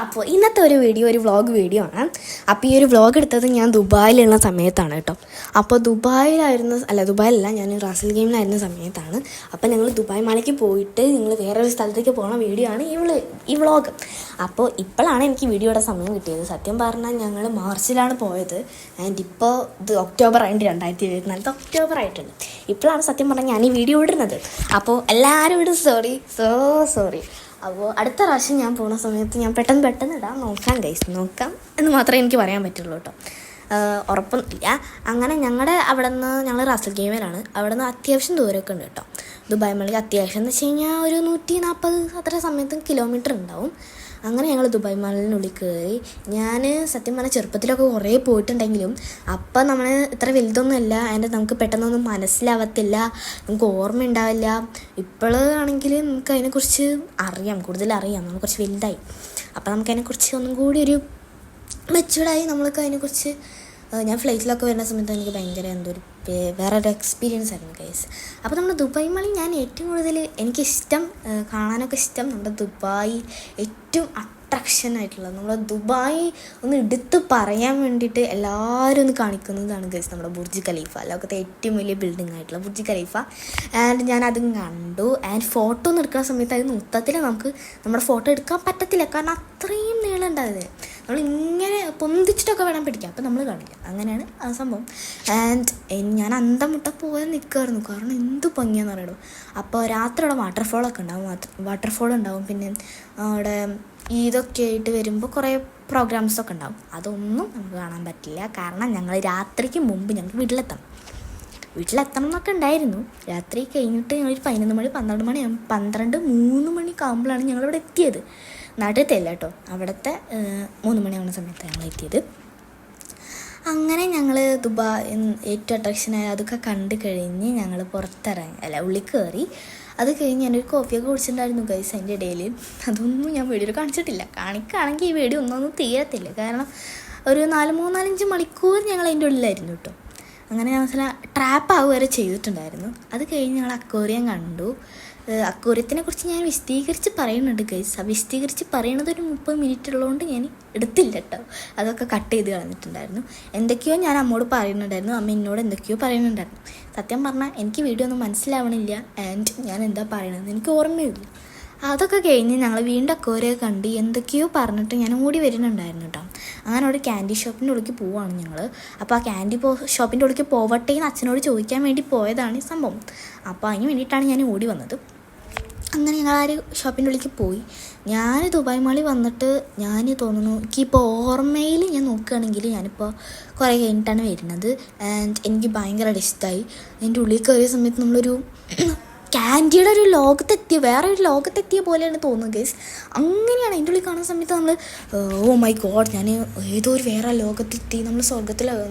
അപ്പോൾ ഇന്നത്തെ ഒരു വ്ളോഗ് വീഡിയോ ആണ്. അപ്പോൾ ഈ ഒരു വ്ളോഗ് എടുത്തത് ഞാൻ ദുബായിലുള്ള സമയത്താണ് കേട്ടോ. അപ്പോൾ ദുബായിലല്ല, ഞാൻ റാസൽ ഗെയിമിലായിരുന്ന സമയത്താണ്. അപ്പോൾ ഞങ്ങൾ ദുബായ് മാളിലേക്ക് പോയിട്ട് ഞങ്ങൾ വേറൊരു സ്ഥലത്തേക്ക് പോകുന്ന വീഡിയോ ആണ് ഈ വ്ളോഗ്. അപ്പോൾ ഇപ്പോഴാണ് എനിക്ക് വീഡിയോയുടെ സമയം കിട്ടിയത്. സത്യം പറഞ്ഞാൽ ഞങ്ങൾ മാർച്ചിലാണ് പോയത്. ആൻഡ് ഇപ്പോൾ ഇത് ഒക്ടോബർ ആയിട്ട് 2024 ഒക്ടോബർ ആയിട്ടുണ്ട്. ഇപ്പോഴാണ് സത്യം പറഞ്ഞാൽ ഞാൻ ഈ വീഡിയോ ഇടുന്നത്. അപ്പോൾ എല്ലാവരും സോറി. അപ്പോൾ അടുത്ത പ്രാവശ്യം ഞാൻ പോകുന്ന സമയത്ത് ഞാൻ പെട്ടെന്ന് ഇടാം. നോക്കാം എന്ന് മാത്രമേ എനിക്ക് പറയാൻ പറ്റുള്ളൂ കേട്ടോ. ഉറപ്പൊന്നുമില്ല. അങ്ങനെ ഞങ്ങൾ റാസൽ ഗെയിമിലാണ്. അവിടെ നിന്ന് അത്യാവശ്യം ദൂരമൊക്കെ ഉണ്ട് കേട്ടോ. ദുബായ് മാളിക്ക് അത്യാവശ്യം എന്ന് വെച്ച് കഴിഞ്ഞാൽ ഒരു 140 അത്ര സമയത്ത് കിലോമീറ്റർ ഉണ്ടാവും. അങ്ങനെ ഞങ്ങൾ ദുബായ് മാളിനുള്ളിൽ കയറി. ഞാൻ സത്യം പറഞ്ഞാൽ ചെറുപ്പത്തിലൊക്കെ കുറേ പോയിട്ടുണ്ടെങ്കിലും അപ്പം നമ്മൾ ഇത്ര വലുതൊന്നുമല്ല. അതിൻ്റെ നമുക്ക് പെട്ടെന്നൊന്നും മനസ്സിലാവത്തില്ല, നമുക്ക് ഓർമ്മ ഉണ്ടാവില്ല. ഇപ്പോഴാണെങ്കിൽ നമുക്ക് അതിനെക്കുറിച്ച് കൂടുതൽ അറിയാം. നമ്മൾ കുറച്ച് വലുതായി. അപ്പം നമുക്കതിനെക്കുറിച്ച് ഒന്നും കൂടി ഒരു മെച്യൂർഡായി. നമ്മൾക്ക് അതിനെക്കുറിച്ച് ഞാൻ ഫ്ലൈറ്റിലൊക്കെ വരുന്ന സമയത്ത് എനിക്ക് ഭയങ്കര വേറൊരു എക്സ്പീരിയൻസ് ആയിരുന്നു ഗൈസ്. അപ്പോൾ നമ്മുടെ ദുബായ് മാളിൽ ഞാൻ ഏറ്റവും കൂടുതൽ എനിക്കിഷ്ടം, കാണാനൊക്കെ ഇഷ്ടം, നമ്മുടെ ദുബായ് ഏറ്റവും അട്രാക്ഷൻ ആയിട്ടുള്ളത്, നമ്മുടെ ദുബായ് ഒന്ന് എടുത്ത് പറയാൻ വേണ്ടിയിട്ട് എല്ലാവരും ഒന്ന് കാണിക്കുന്നതാണ് ഗൈസ് നമ്മുടെ ബുർജ് ഖലീഫ. ലോകത്തെ ഏറ്റവും വലിയ ബിൽഡിംഗ് ആയിട്ടുള്ള ബുർജ് ഖലീഫ. ആൻഡ് ഞാനതും കണ്ടു. ആൻഡ് ഫോട്ടോ ഒന്നും എടുക്കുന്ന സമയത്ത് അത് മൊത്തത്തിൽ നമ്മുടെ ഫോട്ടോ എടുക്കാൻ പറ്റത്തില്ല. കാരണം അത്രയും നീളം ഉണ്ടായത്. നമ്മളിങ്ങനെ പൊന്തിച്ചിട്ടൊക്കെ വേണം പിടിക്കാം. അപ്പോൾ നമ്മൾ കാണില്ല. അങ്ങനെയാണ് ആ സംഭവം. ആൻഡ് ഞാൻ അന്തം മുട്ട പോയാൽ നിൽക്കുമായിരുന്നു. കാരണം എന്ത് ഭംഗിയാന്ന് പറയണോ. അപ്പോൾ രാത്രി അവിടെ വാട്ടർഫോൾ ഉണ്ടാവും. പിന്നെ അവിടെ ഇതൊക്കെ ആയിട്ട് വരുമ്പോൾ കുറേ പ്രോഗ്രാംസൊക്കെ ഉണ്ടാവും. അതൊന്നും നമുക്ക് കാണാൻ പറ്റില്ല. കാരണം ഞങ്ങൾ രാത്രിക്ക് മുമ്പ് ഞങ്ങൾക്ക് വീട്ടിലെത്തണം എന്നൊക്കെ ഉണ്ടായിരുന്നു. രാത്രി കഴിഞ്ഞിട്ട് ഞങ്ങളൊരു 11 മണി 3 മണിക്കാകുമ്പോഴാണ് ഞങ്ങളിവിടെ എത്തിയത്. നാട്ടിലത്തെയല്ല കേട്ടോ, അവിടുത്തെ 3 മണിയാവുന്ന സമയത്താണ് ഞങ്ങൾ എത്തിയത്. അങ്ങനെ ഞങ്ങൾ ദുബായ് ഏറ്റവും അട്രാക്ഷനായ അതൊക്കെ കണ്ടു കഴിഞ്ഞ് ഞങ്ങൾ ഉള്ളിൽ കയറി. അത് കഴിഞ്ഞ് ഞാനൊരു കോഫിയൊക്കെ കുടിച്ചിട്ടുണ്ടായിരുന്നു ഗൈസ് അതിൻ്റെ ഇടയിൽ. അതൊന്നും ഞാൻ വീഡിയോയിൽ കാണിച്ചിട്ടില്ല. കാണിക്കുകയാണെങ്കിൽ ഈ വീഡിയോ ഒന്നും തീരത്തില്ല. കാരണം ഒരു 4-5 മണിക്കൂർ ഞങ്ങൾ അതിൻ്റെ ഉള്ളിലായിരുന്നു കേട്ടോ. അങ്ങനെ ഞാൻ ട്രാപ്പ് ആവുക വരെ ചെയ്തിട്ടുണ്ടായിരുന്നു. അത് കഴിഞ്ഞ് ഞങ്ങൾ അക്വേറിയം കണ്ടു. അക്വേറിയത്തിനെ കുറിച്ച് ഞാൻ വിശദീകരിച്ച് പറയുന്നുണ്ട് ഗൈസ്. ആ വിശദീകരിച്ച് പറയണത് ഒരു 30 മിനിറ്റ് ഉള്ളതുകൊണ്ട് ഞാൻ എടുത്തില്ല കേട്ടോ. അതൊക്കെ കട്ട് ചെയ്ത് കളഞ്ഞിട്ടുണ്ടായിരുന്നു. എന്തൊക്കെയോ ഞാൻ അമ്മോട് പറയുന്നുണ്ടായിരുന്നു, അമ്മ എന്നോട് എന്തൊക്കെയോ പറയുന്നുണ്ടായിരുന്നു. സത്യം പറഞ്ഞാൽ എനിക്ക് വീഡിയോ ഒന്നും മനസ്സിലാവണില്ല. ആൻഡ് ഞാൻ എന്താ പറയണതെന്ന് എനിക്ക് ഓർമ്മയില്ല. അതൊക്കെ കഴിഞ്ഞ് ഞങ്ങൾ വീണ്ടും അക്വേറിയം കണ്ട് എന്തൊക്കെയോ പറഞ്ഞിട്ട് ഞാൻ ഓടി വരുന്നുണ്ടായിരുന്നു കേട്ടോ. അങ്ങനെ ഒരു ക്യാൻഡി ഷോപ്പിൻ്റെ ഉള്ളിലേക്ക് പോവുകയാണ് ഞങ്ങൾ. അപ്പോൾ ആ ക്യാൻഡി ഷോപ്പിൻ്റെ ഉള്ളിലേക്ക് പോവട്ടെ എന്ന് അച്ഛനോട് ചോദിക്കാൻ വേണ്ടി പോയതാണ് ഈ സംഭവം. അപ്പോൾ അതിന് വേണ്ടിയിട്ടാണ് ഞാൻ ഓടി വന്നത്. അങ്ങനെ ഞങ്ങൾ ആ ഒരു ഷോപ്പിൻ്റെ ഉള്ളിലേക്ക് പോയി. ഞാൻ ദുബായ് മാളിൽ വന്നിട്ട് ഞാൻ തോന്നുന്നു എനിക്കിപ്പോൾ ഓർമ്മയിൽ ഞാൻ നോക്കുകയാണെങ്കിൽ ഞാനിപ്പോൾ കുറേ കഴിഞ്ഞിട്ടാണ് വരുന്നത്. ആൻഡ് എനിക്ക് ഭയങ്കരമായിട്ട് ഇഷ്ടമായി. എൻ്റെ ഉള്ളിൽ കയറിയ സമയത്ത് നമ്മളൊരു ക്യാൻഡിയുടെ വേറൊരു ലോകത്തെത്തിയ പോലെയാണ് തോന്നുന്നത് ഗൈസ്. അങ്ങനെയാണ് അതിൻ്റെ ഉള്ളിൽ കാണുന്ന സമയത്ത് നമ്മൾ ഓ മൈ ഗോഡ്, ഞാൻ ഏതോ ഒരു വേറെ ലോകത്തെത്തി. നമ്മൾ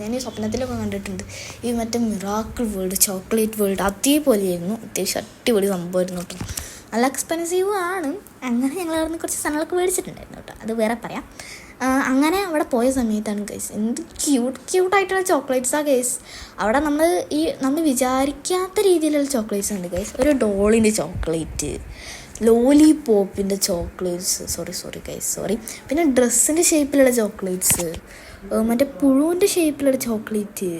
ഞാൻ ഈ സ്വപ്നത്തിലൊക്കെ കണ്ടിട്ടുണ്ട്. ഈ മറ്റേ മിറാക്കിൾ വേൾഡ്, ചോക്ലേറ്റ് വേൾഡ്, അതേപോലെയായിരുന്നു. അത്യാവശ്യം അടിപൊളി സംഭവമായിരുന്നു കേട്ടോ. നല്ല എക്സ്പെൻസീവ് ആണ്. അങ്ങനെ ഞങ്ങൾ അവിടെ നിന്ന് കുറച്ച് സാധനങ്ങളൊക്കെ മേടിച്ചിട്ടുണ്ടായിരുന്നു കേട്ടോ. അത് വേറെ പറയാം. അങ്ങനെ അവിടെ പോയ സമയത്താണ് ഗൈസ് എന്ത് ക്യൂട്ടായിട്ടുള്ള ചോക്ലേറ്റ്സാണ് ഗൈസ്. അവിടെ നമ്മൾ വിചാരിക്കാത്ത രീതിയിലുള്ള ചോക്ലേറ്റ്സ് ഉണ്ട് ഗൈസ്. ഒരു ഡോളിൻ്റെ ചോക്ലേറ്റ്, ലോലിപോപ്പിൻ്റെ ചോക്ലേറ്റ്സ്, സോറി. പിന്നെ ഡ്രസ്സിൻ്റെ ഷേപ്പിലുള്ള ചോക്ലേറ്റ്സ്, മറ്റേ പുഴുവിൻ്റെ ഷേപ്പിലുള്ള ചോക്ലേറ്റ്.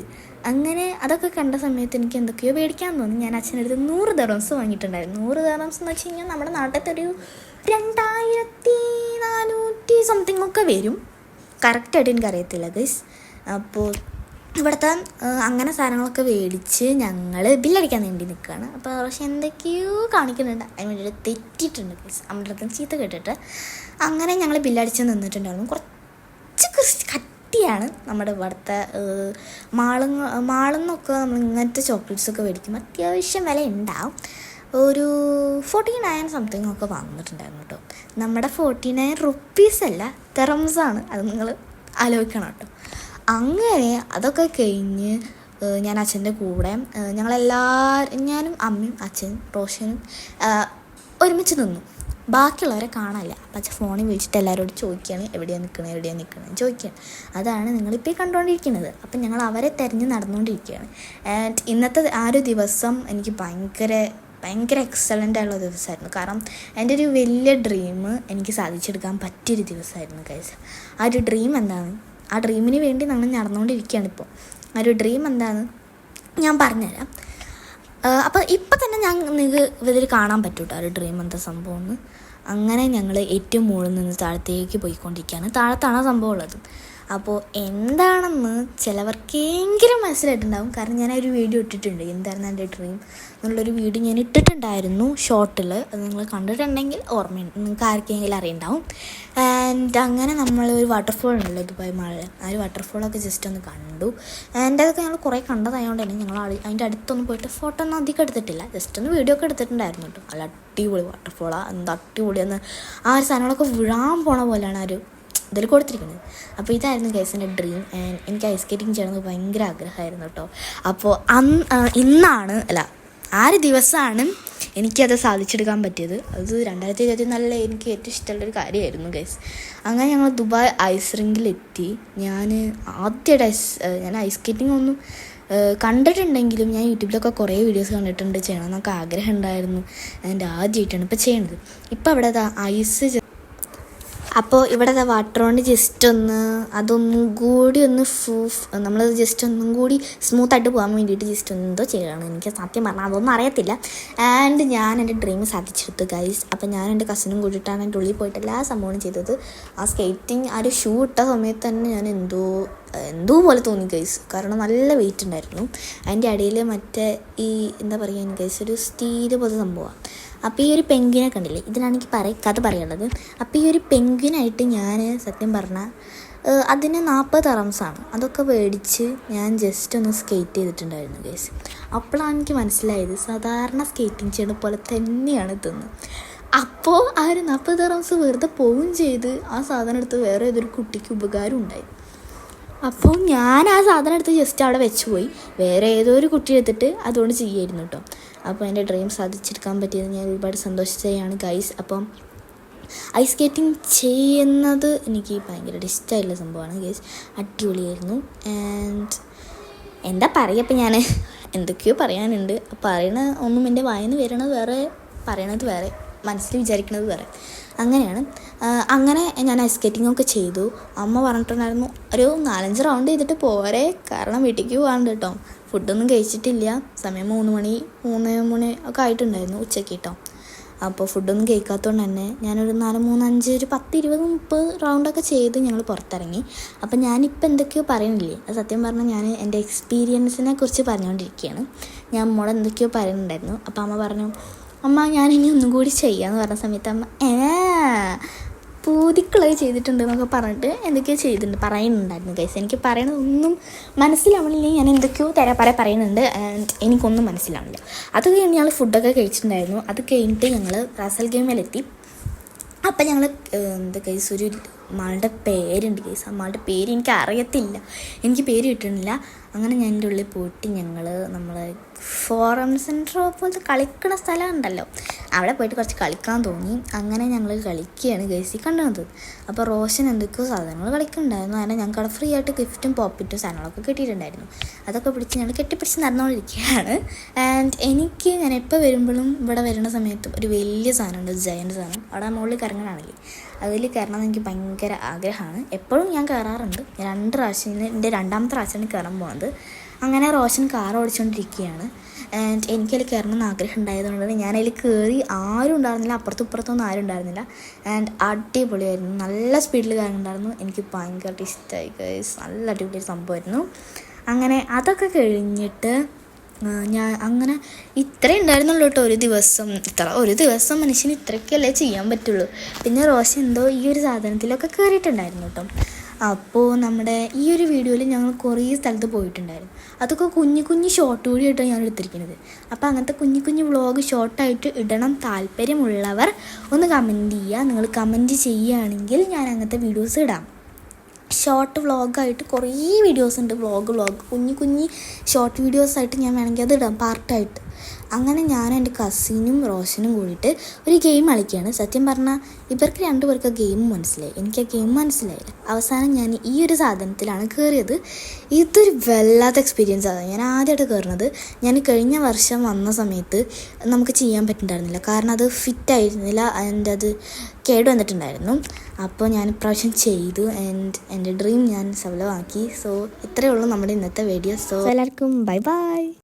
അങ്ങനെ അതൊക്കെ കണ്ട സമയത്ത് എനിക്ക് എന്തൊക്കെയോ മേടിക്കാൻ തോന്നി. ഞാൻ അച്ഛനടുത്ത് 100 ദിർഹംസ് വാങ്ങിയിട്ടുണ്ടായിരുന്നു. 100 ദിർഹംസ് എന്ന് വെച്ച് കഴിഞ്ഞാൽ നമ്മുടെ നാട്ടിലത്തെ ഒരു 2400 സംതിങ് ഒക്കെ വരും. കറക്റ്റായിട്ട് എനിക്കറിയത്തില്ല ഗൈസ്. അപ്പോൾ ഇവിടുത്തെ അങ്ങനെ സാധനങ്ങളൊക്കെ മേടിച്ച് ഞങ്ങൾ ബില്ലടിക്കാൻ വേണ്ടി നിൽക്കുകയാണ്. അപ്പോൾ പക്ഷെ എന്തൊക്കെയോ കാണിക്കുന്നുണ്ട്. അതിന് വേണ്ടിയിട്ട് തെറ്റിയിട്ടുണ്ട് ഗൈസ്. നമ്മുടെ അടുത്ത് ചീത്ത കേട്ടിട്ട്. അങ്ങനെ ഞങ്ങൾ ബില്ലടിച്ച് നിന്നിട്ടുണ്ടായിരുന്നു. കുറച്ച് കട്ടിയാണ് നമ്മുടെ ഇവിടുത്തെ മാളിന്നൊക്കെ നമ്മൾ ഇങ്ങനത്തെ ചോക്ലേറ്റ്സൊക്കെ മേടിക്കുമ്പോൾ അത്യാവശ്യം വില ഉണ്ടാവും. ഒരു 49 സംതിങ് ഒക്കെ വാങ്ങിയിട്ടുണ്ടായിരുന്നു കേട്ടോ. നമ്മുടെ 49 റുപ്പീസ് അല്ല, ദിർഹംസാണ്. അത് നിങ്ങൾ ആലോചിക്കണം കേട്ടോ. അങ്ങനെ അതൊക്കെ കഴിഞ്ഞ് ഞാൻ അച്ഛൻ്റെ കൂടെ ഞാനും അമ്മയും അച്ഛനും റോഷനും ഒരുമിച്ച് നിന്നു. ബാക്കിയുള്ളവരെ കാണാനില്ല. അപ്പം അച്ഛൻ ഫോണിൽ വിളിച്ചിട്ട് എല്ലാവരോടും ചോദിക്കുകയാണ് എവിടെയാണ് നിൽക്കണത് ചോദിക്കുകയാണ്. അതാണ് നിങ്ങളിപ്പോൾ കണ്ടുകൊണ്ടിരിക്കുന്നത്. അപ്പം ഞങ്ങൾ അവരെ തിരഞ്ഞ് നടന്നുകൊണ്ടിരിക്കുകയാണ്. ആൻഡ് ഇന്നത്തെ ആ ഒരു ദിവസം എനിക്ക് ഭയങ്കര ഭയങ്കര എക്സലൻ്റ് ആയിട്ടുള്ള ദിവസമായിരുന്നു. കാരണം എൻ്റെ ഒരു വലിയ ഡ്രീം എനിക്ക് സാധിച്ചെടുക്കാൻ പറ്റിയൊരു ദിവസമായിരുന്നു ഗൈസ്. ആ ഒരു ഡ്രീം എന്താണ്, ആ ഡ്രീമിന് വേണ്ടി നമ്മൾ നടന്നുകൊണ്ടിരിക്കുകയാണ് ഇപ്പോൾ. ആ ഒരു ഡ്രീം എന്താണ് ഞാൻ പറഞ്ഞുതരാം. അപ്പോൾ ഇപ്പം തന്നെ നിങ്ങൾക്ക് ഇതിൽ കാണാൻ പറ്റും കേട്ടോ ആ ഒരു ഡ്രീം എന്താ സംഭവം എന്ന്. അങ്ങനെ ഞങ്ങൾ ഏറ്റവും മുകളിൽ നിന്ന് താഴത്തേക്ക് പോയിക്കൊണ്ടിരിക്കുകയാണ്. താഴത്താണ് സംഭവം ഉള്ളത്. അപ്പോൾ എന്താണെന്ന് ചിലവർക്കെങ്കിലും മനസ്സിലായിട്ടുണ്ടാവും. കാരണം ഞാൻ ഒരു വീഡിയോ ഇട്ടിട്ടുണ്ട്, എന്തായിരുന്നു എൻ്റെ ഡ്രീം എന്നുള്ളൊരു വീഡിയോ ഞാൻ ഇട്ടിട്ടുണ്ടായിരുന്നു ഷോർട്ടിൽ. അത് നിങ്ങൾ കണ്ടിട്ടുണ്ടെങ്കിൽ ഓർമ്മയുണ്ട്, നിങ്ങൾക്ക് ആർക്കെങ്കിലും അറിയുണ്ടാവും. ആൻഡ് അങ്ങനെ നമ്മൾ ഒരു വാട്ടർഫോൾ ഉണ്ടല്ലോ ദുബായ് മാളിൽ, ആ ഒരു വാട്ടർഫോളൊക്കെ ജസ്റ്റ് ഒന്ന് കണ്ടു. ആൻഡ് അതൊക്കെ ഞങ്ങൾ കുറേ കണ്ടതായതുകൊണ്ട് തന്നെ ഞങ്ങൾ അതിൻ്റെ അടുത്തൊന്നും പോയിട്ട് ഫോട്ടോ ഒന്നും അധികം എടുത്തിട്ടില്ല, ജസ്റ്റ് ഒന്ന് വീഡിയോ ഒക്കെ എടുത്തിട്ടുണ്ടായിരുന്നു കേട്ടോ. നല്ല അടിപൊളി വാട്ടർഫോളാണ്, എന്താ അടിപൊളിയെന്ന്. ആ ഒരു സാധനങ്ങളൊക്കെ വിഴാൻ പോണ പോലെയാണ് ആ ഒരു ഇതിൽ കൊടുത്തിരിക്കുന്നത്. അപ്പോൾ ഇതായിരുന്നു ഗൈസിൻ്റെ ഡ്രീം. ആൻഡ് എനിക്ക് ഐസ് സ്കേറ്റിംഗ് ചെയ്യണമെന്ന് ഭയങ്കര ആഗ്രഹമായിരുന്നു കേട്ടോ. അപ്പോൾ ഇന്നാണ് ആ ഒരു ദിവസമാണ് എനിക്കത് സാധിച്ചെടുക്കാൻ പറ്റിയത്. അത് 2024 എനിക്ക് ഏറ്റവും ഇഷ്ടമുള്ളൊരു കാര്യമായിരുന്നു ഗൈസ്. അങ്ങനെ ഞങ്ങൾ ദുബായ് ഐസ് റിങ്കിലെത്തി. ഞാൻ ആദ്യമായിട്ട് ഐസ് സ്കേറ്റിംഗ് ഒന്നും കണ്ടിട്ടുണ്ടെങ്കിലും ഞാൻ യൂട്യൂബിലൊക്കെ കുറേ വീഡിയോസ് കണ്ടിട്ടുണ്ട്, ചെയ്യണമെന്നൊക്കെ ആഗ്രഹം ഉണ്ടായിരുന്നു. എൻ്റെ ആദ്യമായിട്ടാണ് ഇപ്പോൾ ചെയ്യണത്. ഇപ്പോൾ അവിടെ ഐസ് അപ്പോൾ ഇവിടെ വാട്ടർ കൊണ്ട് ജസ്റ്റ് ഒന്ന് അതൊന്നും കൂടി ഒന്ന് നമ്മളത് ജസ്റ്റ് ഒന്നും കൂടി സ്മൂത്തായിട്ട് പോകാൻ വേണ്ടിയിട്ട് ജസ്റ്റ് ഒന്ന് എന്തോ ചെയ്യണം. എനിക്ക് സത്യം പറഞ്ഞാൽ അതൊന്നും അറിയത്തില്ല. ആൻഡ് ഞാൻ എൻ്റെ ഡ്രീം സാധിച്ചെടുത്തു ഗൈസ്. അപ്പോൾ ഞാൻ എൻ്റെ കസിനും കൂടിയിട്ടാണ് എൻ്റെ ഉള്ളിൽ പോയിട്ട് എല്ലാ സംഭവവും ചെയ്തത്. ആ സ്കേറ്റിംഗ് ആ ഒരു ഷൂ ഇട്ട സമയത്ത് തന്നെ ഞാൻ എന്തോ പോലെ തോന്നി ഗൈസ്. കാരണം നല്ല വെയിറ്റ് ഉണ്ടായിരുന്നു. അതിൻ്റെ ഇടയിൽ മറ്റേ ഈ എന്താ പറയുക ഗൈസ്, ഒരു സ്റ്റീൽ പോലത്തെ സംഭവമാണ്. അപ്പോൾ ഈ ഒരു പെൻഗ്വിനെ കണ്ടില്ലേ, ഇതിനാണ് എനിക്ക് കഥ പറയാനുള്ളത്. അപ്പോൾ ഈ ഒരു പെൻഗ്വിനായിട്ട് ഞാൻ സത്യം പറഞ്ഞാൽ അതിന് 40 ദിർഹംസാണ്. അതൊക്കെ മേടിച്ച് ഞാൻ ജസ്റ്റ് ഒന്ന് സ്കേറ്റ് ചെയ്തിട്ടുണ്ടായിരുന്നു ഗൈസ്. അപ്പോഴാണ് എനിക്ക് മനസ്സിലായത് സാധാരണ സ്കേറ്റിംഗ് ചെയ്യണ പോലെ തന്നെയാണ് ഇതെന്ന്. അപ്പോൾ ആ ഒരു 40 ദിർഹംസ് വെറുതെ പോവുകയും ചെയ്ത് ആ സാധനം എടുത്ത് വേറെ ഏതൊരു കുട്ടിക്ക് ഉപകാരം ഉണ്ടായി. അപ്പോൾ ഞാൻ ആ സാധനം എടുത്ത് ജസ്റ്റ് അവിടെ വെച്ച് പോയി, വേറെ ഏതോ ഒരു കുട്ടി എടുത്തിട്ട് അതുകൊണ്ട് ചെയ്യായിരുന്നു കേട്ടോ. അപ്പോൾ എൻ്റെ ഡ്രീം സാധിച്ചെടുക്കാൻ പറ്റിയത് ഞാൻ ഒരുപാട് സന്തോഷിച്ചതാണ് ഗൈസ്. അപ്പം ഐസ് സ്കേറ്റിംഗ് ചെയ്യുന്നത് എനിക്ക് ഭയങ്കര ഇഷ്ടമായിട്ടുള്ള സംഭവമാണ് ഗൈസ്. അടിപൊളിയായിരുന്നു. ആൻഡ് എന്താ പറയുക, ഇപ്പം ഞാൻ എന്തൊക്കെയോ പറയാനുണ്ട്. പറയണ ഒന്നും എൻ്റെ വായിന്ന് വരണത് വേറെ, പറയണത് വേറെ, മനസ്സിൽ വിചാരിക്കുന്നത് വേറെ. അങ്ങനെയാണ്. അങ്ങനെ ഞാൻ ഐസ് സ്കേറ്റിങ്ങൊക്കെ ചെയ്തു. അമ്മ പറഞ്ഞിട്ടുണ്ടായിരുന്നു ഒരു 4-5 റൗണ്ട് ചെയ്തിട്ട് പോരെ, കാരണം വീട്ടിലേക്ക് പോകാണ്ട് കേട്ടോ. ഫുഡൊന്നും കഴിച്ചിട്ടില്ല. സമയം 3 മണി ഒക്കെ ആയിട്ടുണ്ടായിരുന്നു ഉച്ചയ്ക്ക് കേട്ടോ. അപ്പോൾ ഫുഡൊന്നും കഴിക്കാത്തതുകൊണ്ട് തന്നെ ഞാനൊരു 4, 3, 5, ഒരു 10, 20, 30 റൗണ്ടൊക്കെ ചെയ്ത് ഞങ്ങൾ പുറത്തിറങ്ങി. അപ്പം ഞാനിപ്പോൾ എന്തൊക്കെയോ പറയുന്നില്ലേ, അത് സത്യം പറഞ്ഞാൽ ഞാൻ എൻ്റെ എക്സ്പീരിയൻസിനെ കുറിച്ച് പറഞ്ഞുകൊണ്ടിരിക്കുകയാണ്. ഞാൻ മോളെ എന്തൊക്കെയോ പറയുന്നുണ്ടായിരുന്നു. അപ്പോൾ അമ്മ പറഞ്ഞു, അമ്മ ഞാനിനി ഒന്നും കൂടി ചെയ്യാമെന്ന് പറഞ്ഞ സമയത്ത് അമ്മ പൂതിക്കുള്ളത് ചെയ്തിട്ടുണ്ട് എന്നൊക്കെ പറഞ്ഞിട്ട് എന്തൊക്കെയോ പറയുന്നുണ്ടായിരുന്നു ഗൈസ്. എനിക്ക് പറയണതൊന്നും മനസ്സിലാവണില്ലെങ്കിൽ ഞാൻ എന്തൊക്കെയോ പറയുന്നുണ്ട്. ആൻഡ് എനിക്കൊന്നും മനസ്സിലാവില്ല. അത് കഴിഞ്ഞ് ഞങ്ങൾ ഫുഡൊക്കെ കഴിച്ചിട്ടുണ്ടായിരുന്നു. അത് കഴിഞ്ഞിട്ട് ഞങ്ങൾ റാസൽ ഗെയിമിലെത്തി. അപ്പം ഞങ്ങൾ എന്താ ഗൈസ്, ഒരു മാളുടെ പേരുണ്ട് ഗൈസ്. ആ മാളുടെ പേര് എനിക്ക് അറിയത്തില്ല, എനിക്ക് പേര് കിട്ടുന്നില്ല. അങ്ങനെ ഞാൻ എൻ്റെ ഉള്ളിൽ പോയിട്ട് നമ്മൾ ഫോറം സെൻറ്റർ പോലത്തെ കളിക്കണ സ്ഥലം ഉണ്ടല്ലോ, അവിടെ പോയിട്ട് കുറച്ച് കളിക്കാൻ തോന്നി. അങ്ങനെ ഞങ്ങൾ കളിക്കുകയാണ് ഗൈസ് കണ്ടത്. അപ്പോൾ റോഷൻ എന്തൊക്കെയോ സാധനങ്ങൾ കളിക്കുന്നുണ്ടായിരുന്നു. അങ്ങനെ ഞങ്ങൾക്ക് അവിടെ ഫ്രീ ആയിട്ട് ഗിഫ്റ്റും പോപ്പിറ്റും സാധനങ്ങളൊക്കെ കിട്ടിയിട്ടുണ്ടായിരുന്നു. അതൊക്കെ പിടിച്ച് ഞങ്ങൾ കെട്ടിപ്പിടിച്ച് നടന്നുകൊണ്ടിരിക്കുകയാണ്. ആൻഡ് ഞാൻ എപ്പോൾ വരുമ്പോഴും ഇവിടെ വരുന്ന സമയത്ത് ഒരു വലിയ സാധനമുണ്ട്, ജയൻ്റ് സാധനം. അവിടെ മുകളിൽ കറങ്ങാനാണെങ്കിൽ അതിൽ കയറണമെന്ന് എനിക്ക് ഭയങ്കര ആഗ്രഹമാണ്. എപ്പോഴും ഞാൻ കയറാറുണ്ട്. 2 പ്രാവശ്യം, എൻ്റെ 2ാമത്തെ പ്രാവശ്യമാണ് കയറാൻ പോകുന്നത്. അങ്ങനെ റോഷൻ കാർ ഓടിച്ചുകൊണ്ടിരിക്കുകയാണ്. ആൻഡ് എനിക്കതിൽ കയറണം എന്ന് ആഗ്രഹം ഉണ്ടായതുകൊണ്ട് ഞാനതിൽ കയറി. ആരും ഉണ്ടായിരുന്നില്ല, അപ്പുറത്തും ഇപ്പുറത്തൊന്നും ആരും ഉണ്ടായിരുന്നില്ല. ആൻഡ് അടിപൊളിയായിരുന്നു, നല്ല സ്പീഡിൽ കയറുന്നുണ്ടായിരുന്നു. എനിക്ക് ഭയങ്കരമായിട്ട് ഇഷ്ടമായി ഗൈസ്, നല്ല അടിപൊളി സംഭവമായിരുന്നു. അങ്ങനെ അതൊക്കെ കഴിഞ്ഞിട്ട് ഞാൻ അങ്ങനെ ഇത്രയും ഉണ്ടായിരുന്നുള്ളൂ കേട്ടോ ഒരു ദിവസം മനുഷ്യന് ഇത്രയ്ക്കല്ലേ ചെയ്യാൻ പറ്റുള്ളൂ. പിന്നെ റോഷൻ എന്തോ ഈ ഒരു സാധനത്തിലൊക്കെ കയറിയിട്ടുണ്ടായിരുന്നു കേട്ടോ. അപ്പോൾ നമ്മുടെ ഈ ഒരു വീഡിയോയിൽ ഞങ്ങൾ കുറേ സ്ഥലത്ത് പോയിട്ടുണ്ടായിരുന്നു. അതൊക്കെ കുഞ്ഞു ഷോർട്ട് വീഡിയോ ആയിട്ടാണ് ഞാൻ എടുത്തിരിക്കുന്നത്. അപ്പോൾ അങ്ങനത്തെ കുഞ്ഞു വ്ളോഗ് ഷോർട്ടായിട്ട് ഇടണം താല്പര്യമുള്ളവർ ഒന്ന് കമൻറ്റ് ചെയ്യുക. നിങ്ങൾ കമൻറ്റ് ചെയ്യുകയാണെങ്കിൽ ഞാൻ അങ്ങനത്തെ വീഡിയോസ് ഇടാം. ഷോർട്ട് വ്ളോഗായിട്ട് കുറേ വീഡിയോസ് ഉണ്ട്. വ്ളോഗ് കുഞ്ഞു ഷോർട്ട് വീഡിയോസായിട്ട് ഞാൻ വേണമെങ്കിൽ അത് ഇടാം പാർട്ടായിട്ട്. അങ്ങനെ ഞാനും എൻ്റെ കസിനും റോഷനും കൂടിയിട്ട് ഒരു ഗെയിം കളിക്കുകയാണ്. സത്യം പറഞ്ഞാൽ ഇവർക്ക് രണ്ടുപേർക്ക് ഗെയിം മനസ്സിലായി, എനിക്ക് ആ ഗെയിം മനസ്സിലായില്ല. അവസാനം ഞാൻ ഈ ഒരു സാധനത്തിലാണ് കയറിയത്. ഇതൊരു വല്ലാത്ത എക്സ്പീരിയൻസ് ആണ്. ഞാൻ ആദ്യമായിട്ട് കയറുന്നത്. ഞാൻ കഴിഞ്ഞ വർഷം വന്ന സമയത്ത് നമുക്ക് ചെയ്യാൻ പറ്റുന്നുണ്ടായിരുന്നില്ല, കാരണം അത് ഫിറ്റായിരുന്നില്ല, അതിൻ്റെ അത് കേട് വന്നിട്ടുണ്ടായിരുന്നു. അപ്പോൾ ഞാൻ ഇപ്രാവശ്യം ചെയ്തു ആൻഡ് എൻ്റെ ഡ്രീം ഞാൻ സഫലമാക്കി. സോ ഇത്രയേ ഉള്ളൂ നമ്മുടെ ഇന്നത്തെ വീഡിയോ. സോ എല്ലാവർക്കും ബൈ ബൈ.